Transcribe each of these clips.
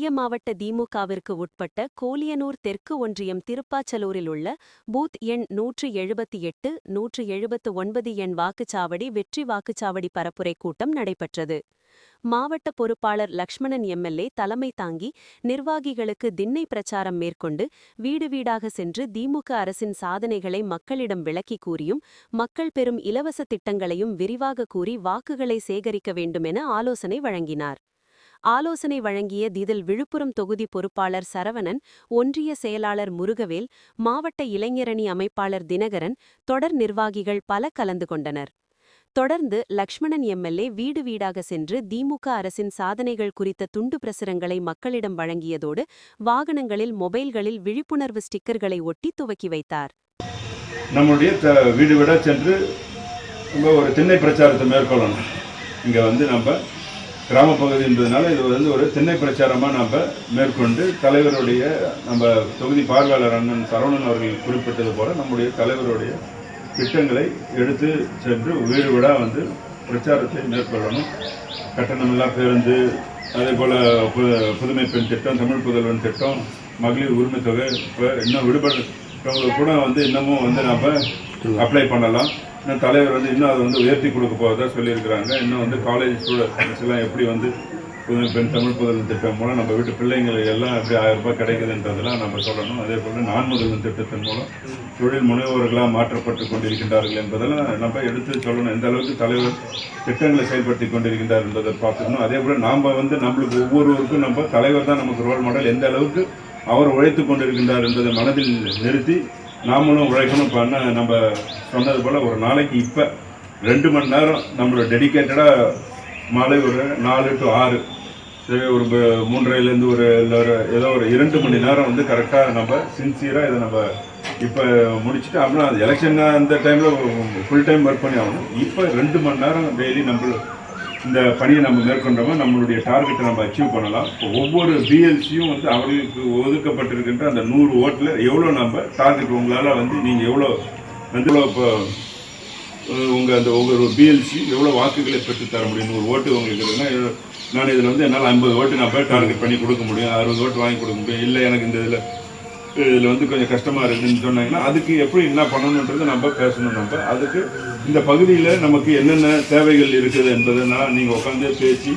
மத்திய மாவட்ட திமுகவிற்கு உட்பட்ட கோலியனூர் தெற்கு ஒன்றியம் திருப்பாச்சலூரில் உள்ள பூத் எண் 178, 179 எண் வாக்குச்சாவடி வெற்றி வாக்குச்சாவடி பரப்புரை கூட்டம் நடைபெற்றது. மாவட்ட பொறுப்பாளர் லக்ஷ்மணன் எம்எல்ஏ தலைமை தாங்கி நிர்வாகிகளுக்கு திண்ணை பிரச்சாரம் மேற்கொண்டு வீடு வீடாக சென்று திமுக அரசின் சாதனைகளை மக்களிடம் விளக்கி கூறியும் மக்கள் பெறும் இலவச திட்டங்களையும் விரிவாக கூறி வாக்குகளை சேகரிக்க வேண்டுமென ஆலோசனை வழங்கினார். ஆலோசனை வழங்கிய இதில் விழுப்புரம் தொகுதி பொறுப்பாளர் சரவணன், ஒன்றிய செயலாளர் முருகவேல், மாவட்ட இளைஞரணி அமைப்பாளர் தினகரன், தொடர் நிர்வாகிகள் பல கலந்து கொண்டனர். தொடர்ந்து லக்ஷ்மணன் எம்எல்ஏ வீடு வீடாக சென்று திமுக அரசின் சாதனைகள் குறித்த துண்டு பிரசுரங்களை மக்களிடம் வழங்கியதோடு வாகனங்களில் மொபைல்களில் விழிப்புணர்வு ஸ்டிக்கர்களை ஒட்டி துவக்கி வைத்தார். நம்முடைய வீடு வீடா சென்று ஒரு திண்ணை பிரச்சாரத்தை மேற்கொள்ளணும். இங்கே நம்ம கிராம பகுதி என்பதனால இது ஒரு திண்ணை பிரச்சாரமாக நம்ம மேற்கொண்டு தலைவருடைய நம்ம தொகுதி பார்வையாளர் அண்ணன் சரவணன் அவர்கள் குறிப்பிட்டது போல நம்முடைய தலைவருடைய திட்டங்களை எடுத்து சென்று வீடு வீடாக பிரச்சாரத்தை மேற்கொள்ளணும். கட்டணமில்லா பேருந்து, அதே போல் புதுமை பெண் திட்டம், தமிழ் புதல்வன் திட்டம், மகளிர் உரிமை தொகை, இப்போ இன்னும் விடுபட்டவங்களுக்கு கூட இன்னமும் நம்ம அப்ளை பண்ணலாம். இன்னும் தலைவர் இன்னும் அதை உயர்த்தி கொடுக்க போவதாக சொல்லியிருக்கிறாங்க. இன்னும் காலேஜ் ஸ்டூடெண்ட்ஸ் எல்லாம் எப்படி புதுமை பெண் தமிழ் புதல்வன் திட்டம் மூலம் நம்ம வீட்டு பிள்ளைங்களுக்கு எல்லாம் எப்படி 1000 ரூபாய் கிடைக்குதுன்றதெல்லாம் நம்ம சொல்லணும். அதே போல் நான் முதல்வன் திட்டத்தின் மூலம் தொழில் முனைவோர்களாக மாற்றப்பட்டு கொண்டிருக்கின்றார்கள் என்பதெல்லாம் நம்ம எடுத்து சொல்லணும். எந்த அளவுக்கு தலைவர் திட்டங்களை செயல்படுத்தி கொண்டிருக்கின்றார் என்பதை பார்க்கணும். அதே போல் நாம் நம்மளுக்கு ஒவ்வொருவருக்கும் நம்ம தலைவர் தான் நமக்கு ரோல் மாடல். எந்த அளவுக்கு அவர் உழைத்து கொண்டிருக்கின்றார் என்பதை மனதில் நிறுத்தி நாமளும் உழைக்கணும். பண்ண நம்ம சொன்னது போல் ஒரு நாளைக்கு இப்போ 2 மணி நேரம் நம்மளோட டெடிக்கேட்டடாக மாலை ஒரு 4 to 6 ஒரு 3:30லேருந்து ஏதோ ஒரு 2 மணி நேரம் கரெக்டாக நம்ம சின்சியராக இதை நம்ம இப்போ முடிச்சுட்டு அப்புறம் அது எலெக்ஷன் அந்த டைமில் ஃபுல் டைம் ஒர்க் பண்ணி ஆகணும். இப்போ 2 மணி நேரம் டெய்லி நம்ம இந்த பணியை நம்ம மேற்கொண்டோமோ நம்மளுடைய டார்கெட்டை நம்ம அச்சீவ் பண்ணலாம். இப்போ ஒவ்வொரு பிஎல்சியும் அவர்களுக்கு ஒதுக்கப்பட்டிருக்கின்ற அந்த 100 ஓட்டில் எவ்வளோ நம்ம டார்கெட் உங்களால் நீங்கள் எவ்வளோ இப்போ உங்கள் அந்த ஒவ்வொரு பிஎல்சி எவ்வளோ வாக்குகளை பெற்றுத்தர முடியும். 100 ஓட்டு உங்களுக்கு இருக்குதுன்னா நான் இதில் என்னால் 50 ஓட்டு நான் டார்கெட் பண்ணி கொடுக்க முடியும், 60 ஓட்டு வாங்கி கொடுக்க முடியும். இல்லை எனக்கு இந்த இதில் கொஞ்சம் கஷ்டமாக இருக்குதுன்னு சொன்னாங்கன்னா அதுக்கு எப்படி என்ன பண்ணணுன்றது நம்ம பேசணும். நம்ம அதுக்கு இந்த பகுதியில் நமக்கு என்னென்ன தேவைகள் இருக்குது என்பதை நீங்கள் உட்காந்து பேசி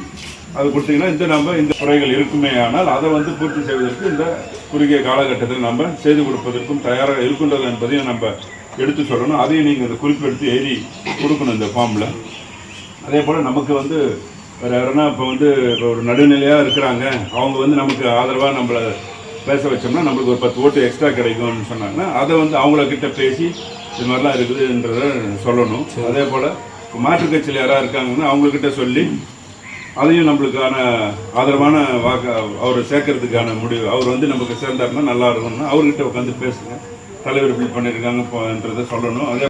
அது கொடுத்தீங்கன்னா நம்ம இந்த குறைகள் இருக்குமே ஆனால் அதை பூர்த்தி செய்வதற்கு இந்த குறுகிய காலகட்டத்தில் நம்ம செய்து கொடுப்பதற்கும் தயாராக இருக்கின்றது என்பதையும் நம்ம எடுத்து சொல்லணும். அதையும் நீங்கள் இந்த குறிப்பெடுத்து எழுதி கொடுக்கணும் இந்த ஃபார்மில். அதே போல் நமக்கு வேறு யாருன்னா இப்போ ஒரு நடுநிலையாக இருக்கிறாங்க, அவங்க நமக்கு ஆதரவாக நம்மளை பேச வச்சோம்னா நம்மளுக்கு ஒரு 10 ஓட்டு எக்ஸ்ட்ரா கிடைக்கும்னு சொன்னாங்கன்னா அதை அவங்களக்கிட்ட பேசி இது மாதிரிலாம் இருக்குதுன்றதை சொல்லணும். அதே போல் இப்போ மாற்றுக் கட்சியில் யாராக இருக்காங்கன்னா அவங்கக்கிட்ட சொல்லி அதையும் நம்மளுக்கான ஆதரவான வாக்கு அவரை சேர்க்கறதுக்கான முடிவு அவர் நமக்கு சேர்ந்தாருன்னா நல்லா இருக்கும்னா அவர்கிட்ட உட்காந்து பேசுங்க, தலைவர் இப்படி பண்ணியிருக்காங்கன்றதை சொல்லணும். அதே